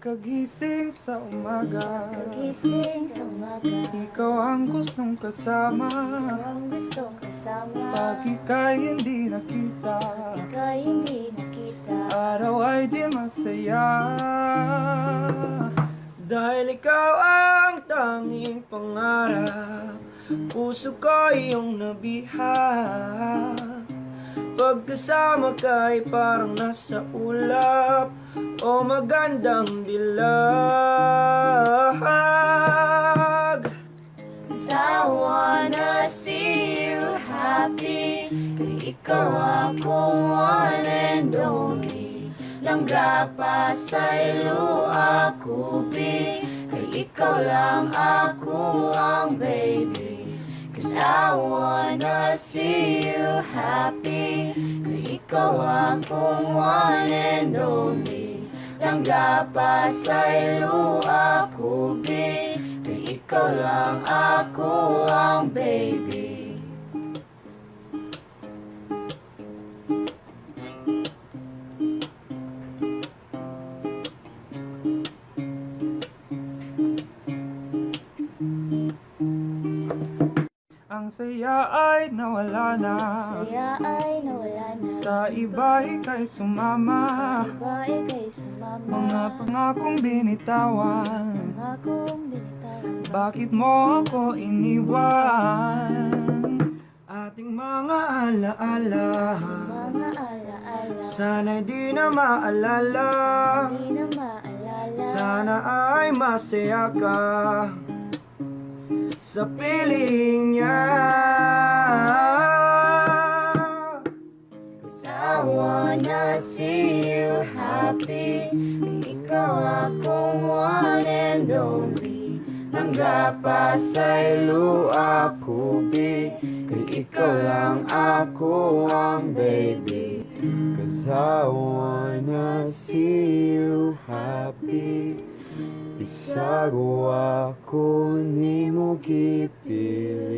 Kagising sa umaga, Kagising sa umaga, ikaw ang gustong kasama. ikaw ang gustong kasama. Pag ika'y hindi nakita, Ika'y hindi nakita, araw ay di masaya. Dahil ikaw ang tanging pangarap, puso ko iyong nabihag. Pagkasama ka'y parang nasa ulap o magandang dilag. 'Cause I wanna see you happy. Kay ikaw ako one and only. Langga pa sa ilo ako big. Kay ikaw lang ako ang baby. 'Cause I wanna see you happy. Kay ikaw akong one and only. Langga pa sa ilo ako big. Kay ikaw lang ako ang baby. Ang saya ay nawala na, Saya ay nawala na, sa iba ika'y sumama. iba ika'y sumama. Mga pangakong binitawan, Pangakong binitawan, bakit mo ako iniwan? Ating mga alaala, mga alaala, sana'y di na maalala. di na maalala. Sana ay masaya ka sa piling niya. 'Cause I wanna see you happy. Ikaw akong one and only. Langga pa sa ilo ako big. Kay ikaw lang ako ang baby. 'Cause I wanna see you happy. Bisag ako ni mo kipili.